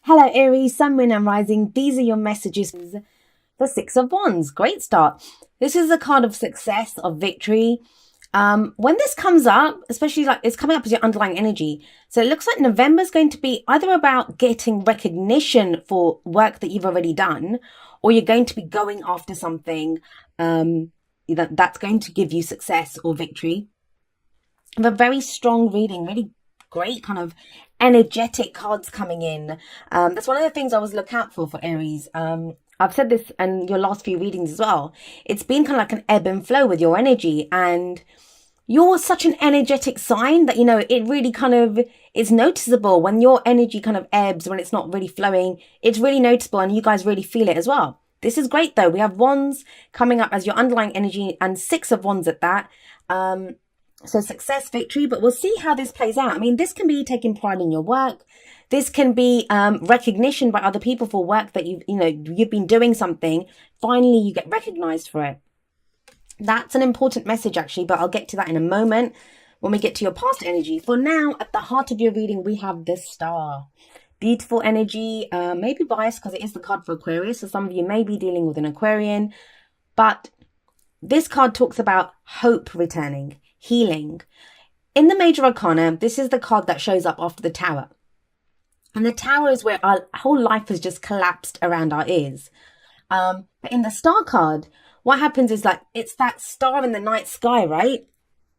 Hello, Aries, Sun, Moon, and Rising. These are your messages. The Six of Wands. Great start. This is a card of success, of victory. When this comes up, especially like it's coming up as your underlying energy. So it looks like November is going to be either about getting recognition for work that you've already done, or you're going to be going after something that's going to give you success or victory. A very strong reading, really great kind of energetic cards coming in. That's one of the things I always look out for Aries. I've said this in your last few readings as well. It's been kind of like an ebb and flow with your energy, and you're such an energetic sign that, it really kind of is noticeable when your energy kind of ebbs, when it's not really flowing. It's really noticeable, and you guys really feel it as well. This is great though. We have Wands coming up as your underlying energy and Six of Wands at that. So success, victory, but we'll see how this plays out. I mean, this can be taking pride in your work. This can be recognition by other people for work that you've been doing something. Finally, you get recognized for it. That's an important message, actually, but I'll get to that in a moment when we get to your past energy. For now, at the heart of your reading, we have the Star. Beautiful energy, maybe biased because it is the card for Aquarius. So some of you may be dealing with an Aquarian, but this card talks about hope returning, healing. In the major arcana, this is the card that shows up after the Tower. And the Tower is where our whole life has just collapsed around our ears. But in the Star card, what happens is like, it's that star in the night sky, right?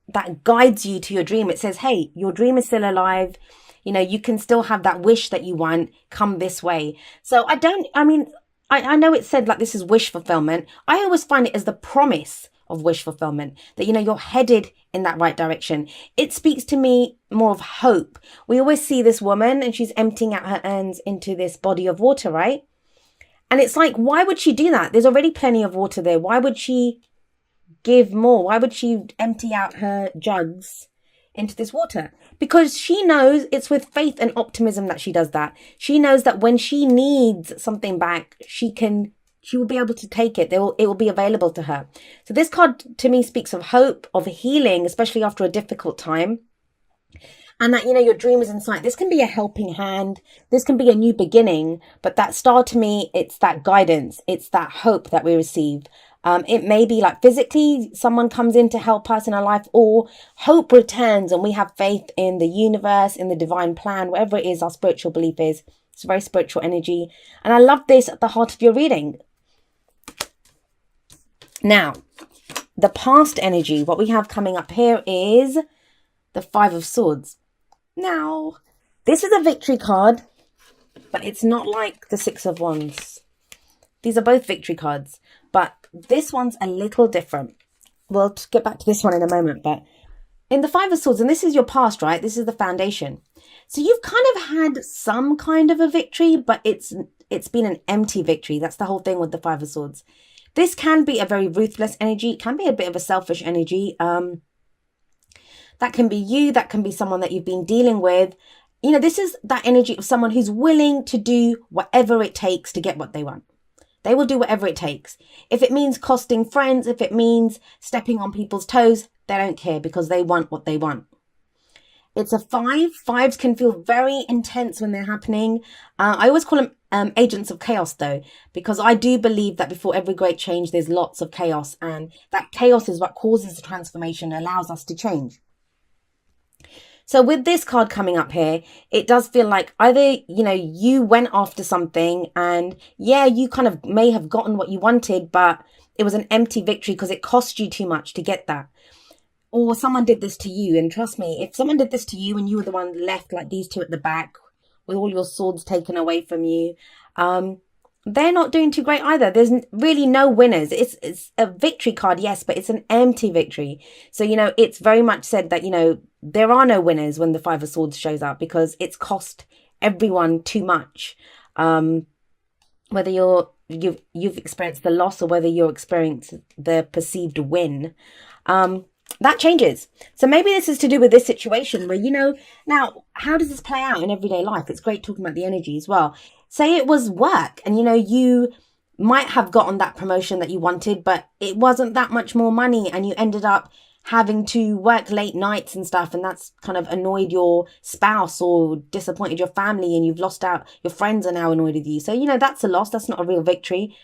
That guides you to your dream. It says, hey, your dream is still alive. You can still have that wish that you want. Come this way. So I know it said like this is wish fulfillment. I always find it as the promise of wish fulfillment, that you're headed in that right direction. It speaks to me more of hope. We always see this woman and she's emptying out her urns into this body of water, right? And it's like, why would she do that? There's already plenty of water there. Why would she give more? Why would she empty out her jugs into this water? Because she knows it's with faith and optimism that she does that. She knows that when she needs something back, she will be able to take it. It will be available to her. So this card to me speaks of hope, of healing, especially after a difficult time. And that, your dream is in sight. This can be a helping hand. This can be a new beginning. But that Star to me, it's that guidance. It's that hope that we receive. It may be like physically someone comes in to help us in our life, or hope returns and we have faith in the universe, in the divine plan, whatever it is our spiritual belief is. It's a very spiritual energy. And I love this at the heart of your reading. Now, the past energy, what we have coming up here is the Five of Swords. Now, this is a victory card, but it's not like the Six of Wands. These are both victory cards, but this one's a little different. We'll get back to this one in a moment, but in the Five of Swords, and this is your past, right? This is the foundation. So you've kind of had some kind of a victory, but it's been an empty victory. That's the whole thing with the Five of Swords. This can be a very ruthless energy. It can be a bit of a selfish energy. That can be you. That can be someone that you've been dealing with. This is that energy of someone who's willing to do whatever it takes to get what they want. They will do whatever it takes. If it means costing friends, if it means stepping on people's toes, they don't care because they want what they want. It's a 5. 5s can feel very intense when they're happening. I always call them agents of chaos though, because I do believe that before every great change, there's lots of chaos, and that chaos is what causes the transformation, allows us to change. So with this card coming up here, it does feel like either, you went after something and yeah, you kind of may have gotten what you wanted, but it was an empty victory because it cost you too much to get that. Or someone did this to you. And trust me, if someone did this to you and you were the one left like these two at the back with all your swords taken away from you, they're not doing too great either. There's really no winners. It's a victory card, yes, but it's an empty victory. So, it's very much said that, there are no winners when the Five of Swords shows up because it's cost everyone too much. Whether you've experienced the loss or whether you're experiencing the perceived win, that changes. So maybe this is to do with this situation where, now how does this play out in everyday life? It's great talking about the energy as well. Say it was work and, you might have gotten that promotion that you wanted, but it wasn't that much more money and you ended up having to work late nights and stuff, and that's kind of annoyed your spouse or disappointed your family, and you've lost out, your friends are now annoyed with you. So, that's a loss. That's not a real victory.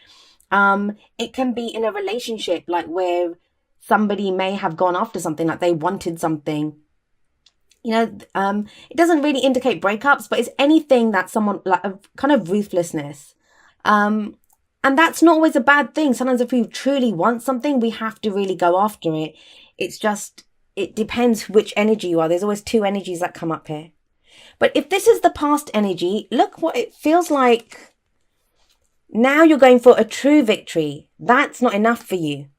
It can be in a relationship, like where somebody may have gone after something, like they wanted something. It doesn't really indicate breakups, but it's anything that someone, like a kind of ruthlessness. Um, and that's not always a bad thing. Sometimes if we truly want something, we have to really go after it. It's just, it depends which energy you are. There's always two energies that come up here. But if this is the past energy, look what it feels like. Now you're going for a true victory. That's not enough for you.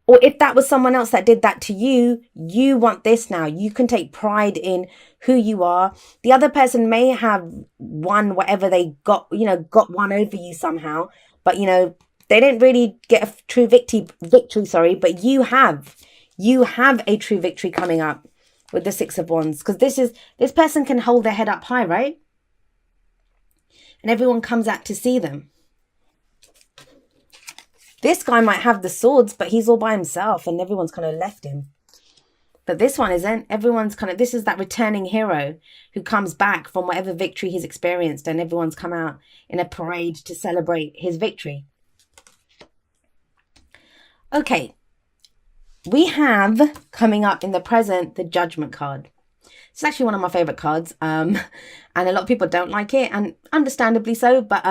Or if that was someone else that did that to you, you want this now. You can take pride in who you are. The other person may have won whatever they got, got one over you somehow. But, they didn't really get a true victory, sorry, but you have. You have a true victory coming up with the Six of Wands. Because this person can hold their head up high, right? And everyone comes out to see them. This guy might have the swords, but he's all by himself and everyone's kind of left him. But this one isn't. Everyone's this is that returning hero who comes back from whatever victory he's experienced, and everyone's come out in a parade to celebrate his victory. Okay. We have coming up in the present, the Judgment card. It's actually one of my favorite cards. And a lot of people don't like it, and understandably so, but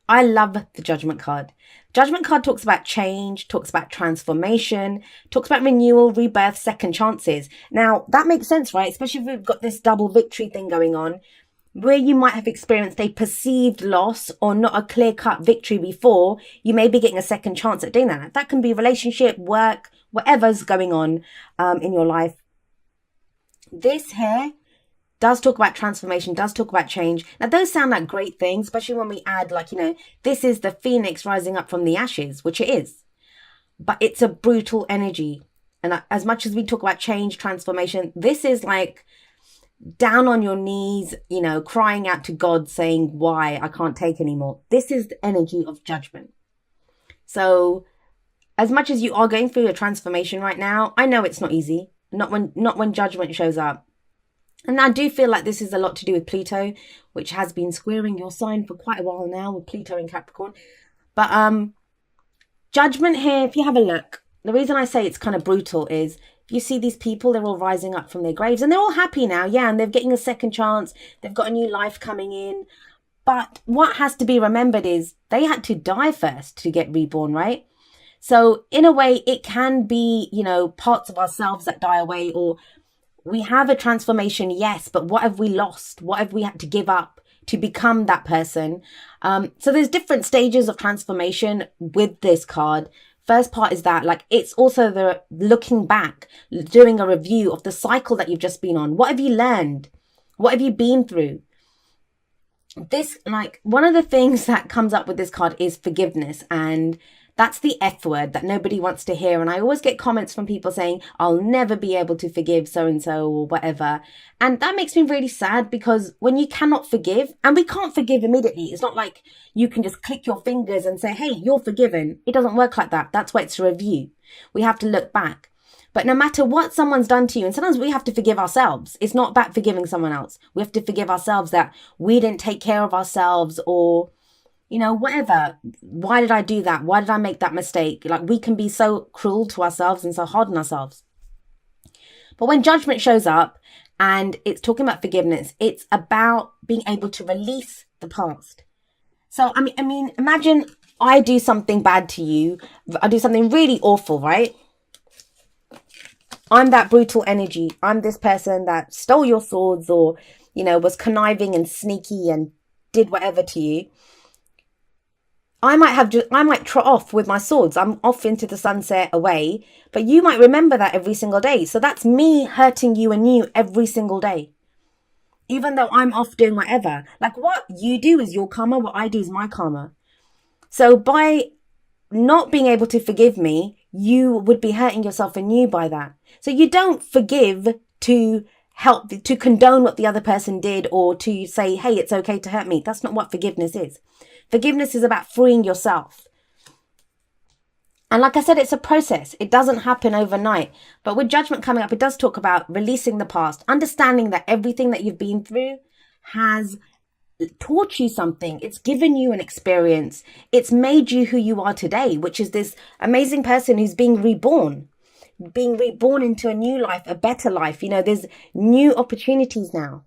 I love the Judgment card. Judgment card talks about change, talks about transformation, talks about renewal, rebirth, second chances. Now, that makes sense, right? Especially if we've got this double victory thing going on, where you might have experienced a perceived loss or not a clear-cut victory before, you may be getting a second chance at doing that. That can be relationship, work, whatever's going on in your life. This here does talk about transformation, does talk about change. Now, those sound like great things, especially when we add, this is the phoenix rising up from the ashes, which it is. But it's a brutal energy. And as much as we talk about change, transformation, this is like down on your knees, crying out to God, saying, why? I can't take anymore. This is the energy of judgment. So as much as you are going through a transformation right now, I know it's not easy. Not when judgment shows up. And I do feel like this is a lot to do with Pluto, which has been squaring your sign for quite a while now with Pluto in Capricorn. But judgment here, if you have a look, the reason I say it's kind of brutal is you see these people, they're all rising up from their graves and they're all happy now. Yeah, and they're getting a second chance. They've got a new life coming in. But what has to be remembered is they had to die first to get reborn, right? So in a way, it can be, parts of ourselves that die away, or we have a transformation, yes, but what have we lost? What have we had to give up to become that person? So there's different stages of transformation with this card. First part is that, it's also the looking back, doing a review of the cycle that you've just been on. What have you learned? What have you been through? This, one of the things that comes up with this card is forgiveness, and that's the F word that nobody wants to hear. And I always get comments from people saying, I'll never be able to forgive so-and-so or whatever. And that makes me really sad, because when you cannot forgive, and we can't forgive immediately, it's not like you can just click your fingers and say, hey, you're forgiven. It doesn't work like that. That's why it's a review. We have to look back. But no matter what someone's done to you, and sometimes we have to forgive ourselves. It's not about forgiving someone else. We have to forgive ourselves that we didn't take care of ourselves, or whatever. Why did I do that? Why did I make that mistake? We can be so cruel to ourselves and so hard on ourselves. But when judgment shows up and it's talking about forgiveness, it's about being able to release the past. So, I mean, imagine I do something bad to you. I do something really awful, right? I'm that brutal energy. I'm this person that stole your swords, or, was conniving and sneaky and did whatever to you. I might trot off with my swords. I'm off into the sunset away, but you might remember that every single day. So that's me hurting you anew every single day, even though I'm off doing whatever. What you do is your karma. What I do is my karma. So by not being able to forgive me, you would be hurting yourself anew by that. So you don't forgive to help, to condone what the other person did, or to say, hey, it's okay to hurt me. That's not what forgiveness is. Forgiveness is about freeing yourself. And like I said, it's a process. It doesn't happen overnight. But with Judgment coming up, it does talk about releasing the past, understanding that everything that you've been through has taught you something. It's given you an experience. It's made you who you are today, which is this amazing person who's being reborn into a new life, a better life. You know, there's new opportunities now.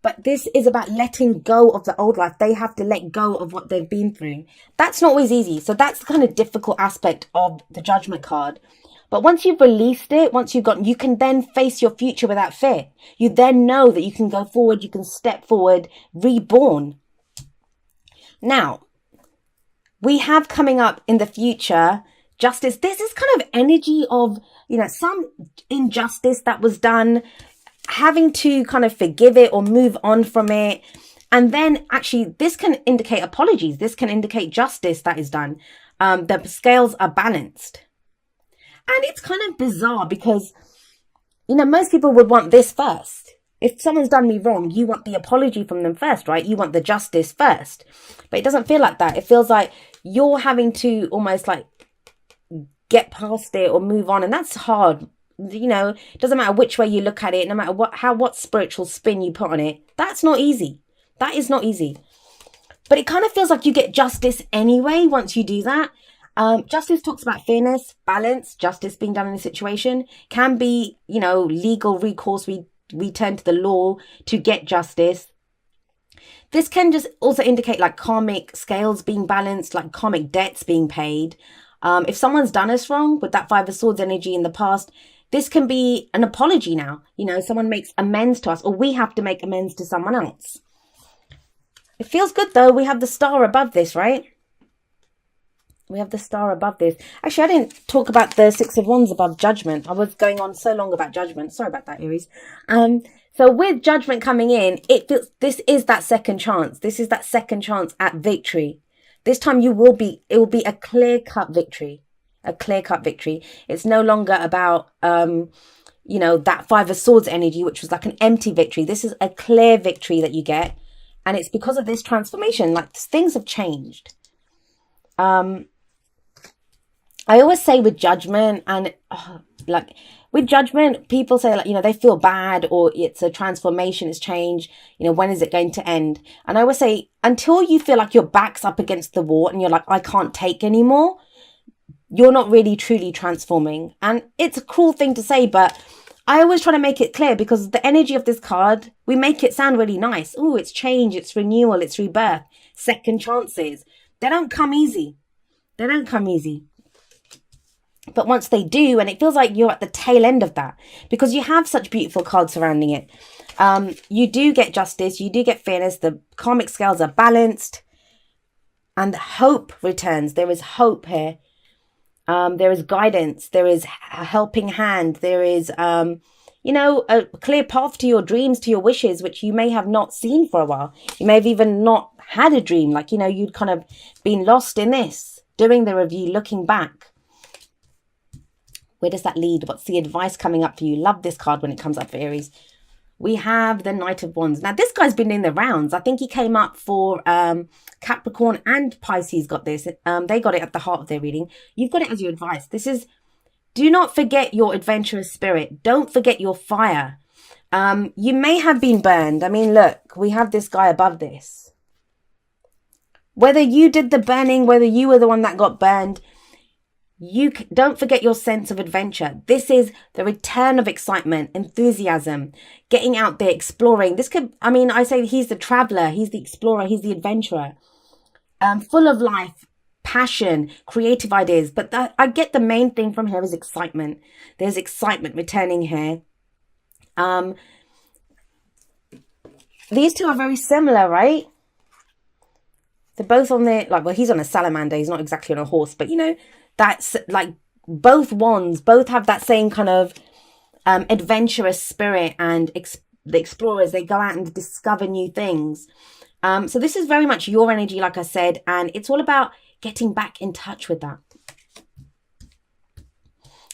But this is about letting go of the old life. They have to let go of what they've been through. That's not always easy. So that's the kind of difficult aspect of the Judgment card. But once you've released it, you can then face your future without fear. You then know that you can go forward, you can step forward, reborn. Now, we have coming up in the future justice. There's this kind of energy of, you know, some injustice that was done, having to kind of forgive it or move on from it. And then actually this can indicate apologies. This can indicate justice that is done. The scales are balanced. And it's kind of bizarre because, you know, most people would want this first. If someone's done me wrong, you want the apology from them first, right? You want the justice first. But it doesn't feel like that. It feels like you're having to almost like get past it or move on. And that's hard. You know, it doesn't matter which way you look at it, no matter what spiritual spin you put on it. That's not easy. That is not easy. But it kind of feels like you get justice anyway once you do that. Justice talks about fairness, balance, justice being done in a situation. Can be, you know, legal recourse. We turn to the law to get justice. This can just also indicate like karmic scales being balanced, like karmic debts being paid. If someone's done us wrong with that Five of Swords energy in the past, this can be an apology now. You know, someone makes amends to us, or we have to make amends to someone else. It feels good though. We have the star above this, right? We have the star above this. Actually, I didn't talk about the Six of Wands above Judgment. I was going on so long about Judgment. Sorry about that, Aries. So with Judgment coming in, this is that second chance. This is that second chance at victory. This time it will be a clear-cut victory. A clear-cut victory. It's no longer about, you know, that Five of Swords energy, which was like an empty victory. This is a clear victory that you get. And it's because of this transformation. Like, things have changed. I always say with Judgment, and like with Judgment, people say, like, you know, they feel bad, or it's a transformation, it's change. You know, when is it going to end? And I always say, until you feel like your back's up against the wall and you're like, I can't take anymore, you're not really truly transforming. And it's a cruel thing to say, but I always try to make it clear, because the energy of this card, we make it sound really nice. Oh, it's change, it's renewal, it's rebirth, second chances. They don't come easy. They don't come easy. But once they do, and it feels like you're at the tail end of that, because you have such beautiful cards surrounding it. You do get justice, you do get fairness, the karmic scales are balanced, and hope returns. There is hope here. There is guidance, there is a helping hand, there is, you know, a clear path to your dreams, to your wishes, which you may have not seen for a while. You may have even not had a dream, like, you know, you'd kind of been lost in this, doing the review, looking back. Where does that lead? What's the advice coming up for you? Love this card when it comes up for Aries. We have the Knight of Wands. Now, this guy's been in the rounds. I think he came up for Capricorn and Pisces got this. They got it at the heart of their reading. You've got it as your advice. This is, do not forget your adventurous spirit. Don't forget your fire. You may have been burned. I mean, look, we have this guy above this. Whether you did the burning, whether you were the one that got burned, you don't forget your sense of adventure. This is the return of excitement, enthusiasm, getting out there, exploring. This could, I mean, I say he's the traveler, he's the explorer, he's the adventurer, full of life, passion, creative ideas. But I get the main thing from here is excitement. There's excitement returning here. These two are very similar, right? They're both on their, like, well, he's on a salamander. He's not exactly on a horse, but, you know, that's like both wands, both have that same kind of adventurous spirit, and the explorers, they go out and discover new things. So this is very much your energy, like I said, and it's all about getting back in touch with that.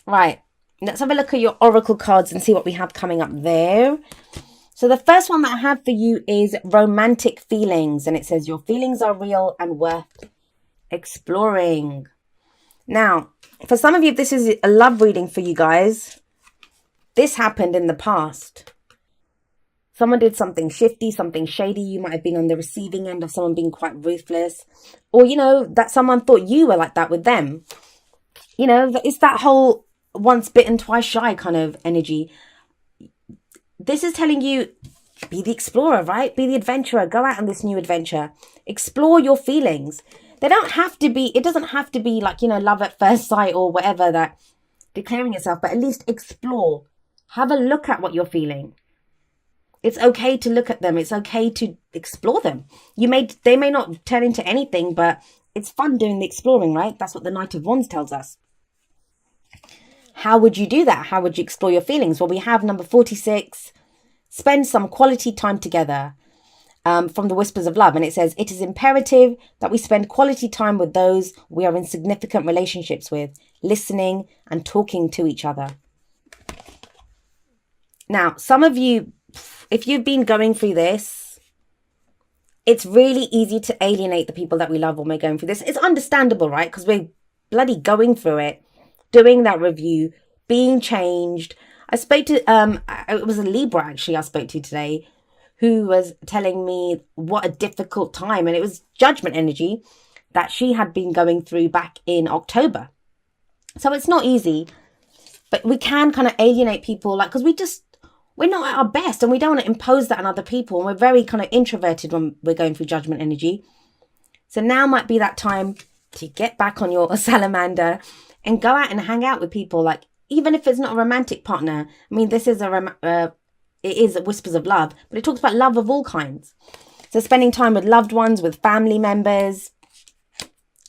Right, let's have a look at your oracle cards and see what we have coming up there. So the first one that I have for you is romantic feelings, and it says your feelings are real and worth exploring. Now, for some of you, if this is a love reading for you guys, this happened in the past. Someone did something shifty, something shady. You might have been on the receiving end of someone being quite ruthless. Or, that someone thought you were like that with them. It's that whole once bitten, twice shy kind of energy. This is telling you, be the explorer, right? Be the adventurer. Go out on this new adventure. Explore your feelings. It doesn't have to be like, love at first sight or whatever, that declaring yourself, but at least explore. Have a look at what you're feeling. It's okay to look at them. It's okay to explore them. They may not turn into anything, but it's fun doing the exploring, right? That's what the Knight of Wands tells us. How would you do that? How would you explore your feelings? Well, we have number 46, spend some quality time together, from the Whispers of Love. And it says, it is imperative that we spend quality time with those we are in significant relationships with, listening and talking to each other. Now, some of you, if you've been going through this, it's really easy to alienate the people that we love when we're going through this. It's understandable, right? Because we're bloody going through it, doing that review, being changed. I spoke to, it was a Libra actually I spoke to today, who was telling me what a difficult time, and it was judgment energy that she had been going through back in October. So it's not easy, but we can kind of alienate people, like, because we're not at our best and we don't want to impose that on other people. And we're very kind of introverted when we're going through judgment energy. So now might be that time to get back on your salamander and go out and hang out with people. Like, even if it's not a romantic partner. I mean, this is it is Whispers of Love, but it talks about love of all kinds. So spending time with loved ones, with family members.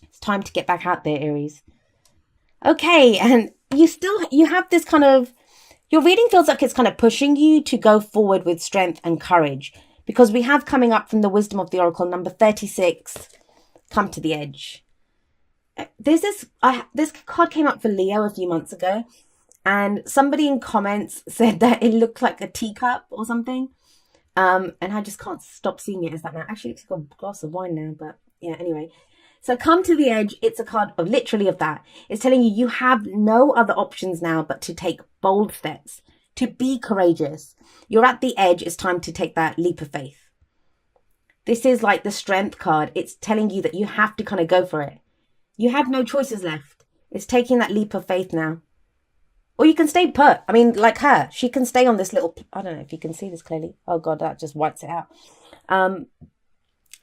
It's time to get back out there, Aries. Okay, and you have this kind of, your reading feels like it's kind of pushing you to go forward with strength and courage, because we have coming up from the Wisdom of the Oracle, number 36, come to the edge. This card came up for Leo a few months ago, and somebody in comments said that it looked like a teacup or something. And I just can't stop seeing it as that now. Actually, it's got a glass of wine now, but yeah, anyway. So come to the edge. It's a card of literally of that. It's telling you have no other options now but to take bold steps, to be courageous. You're at the edge. It's time to take that leap of faith. This is like the strength card. It's telling you that you have to kind of go for it. You have no choices left. It's taking that leap of faith now. Or you can stay put. I mean, like her, she can stay on this little, I don't know if you can see this clearly. Oh God, that just wipes it out.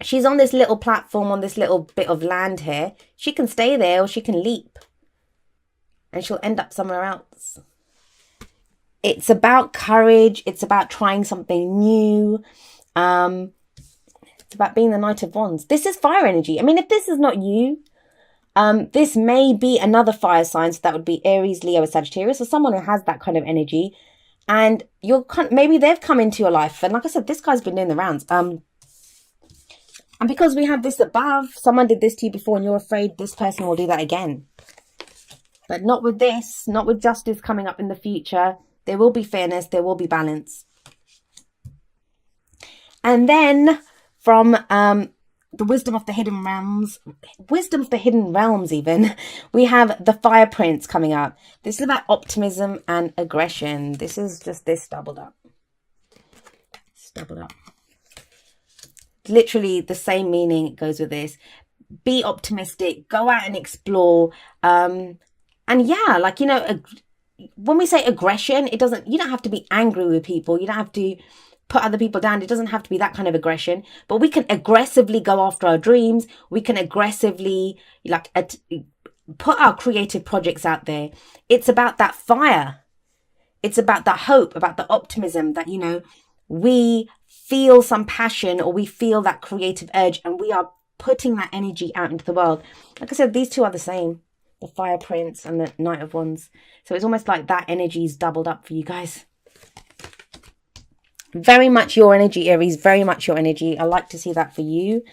She's on this little platform, on this little bit of land here. She can stay there or she can leap. And she'll end up somewhere else. It's about courage. It's about trying something new. It's about being the Knight of Wands. This is fire energy. I mean, if this is not you, this may be another fire sign. So that would be Aries, Leo, or Sagittarius, or someone who has that kind of energy. And maybe they've come into your life. And like I said, this guy's been doing the rounds. And because we have this above, someone did this to you before and you're afraid this person will do that again. But not with this, not with justice coming up in the future. There will be fairness, there will be balance. And then from the Wisdom of the Hidden Realms even, we have the Fire Prince coming up. This is about optimism and aggression. This is just this doubled up. It's doubled up. Literally the same meaning goes with this. Be optimistic, go out and explore. And yeah, like, when we say aggression, you don't have to be angry with people. You don't have to put other people down. It doesn't have to be that kind of aggression, but we can aggressively go after our dreams. We can aggressively put our creative projects out there. It's about that fire. It's about that hope, about the optimism that, we feel some passion or we feel that creative urge and we are putting that energy out into the world. Like I said, these two are the same, the Fire Prince and the Knight of Wands. So it's almost like that energy is doubled up for you guys. Very much your energy, Aries, very much your energy. I like to see that for you.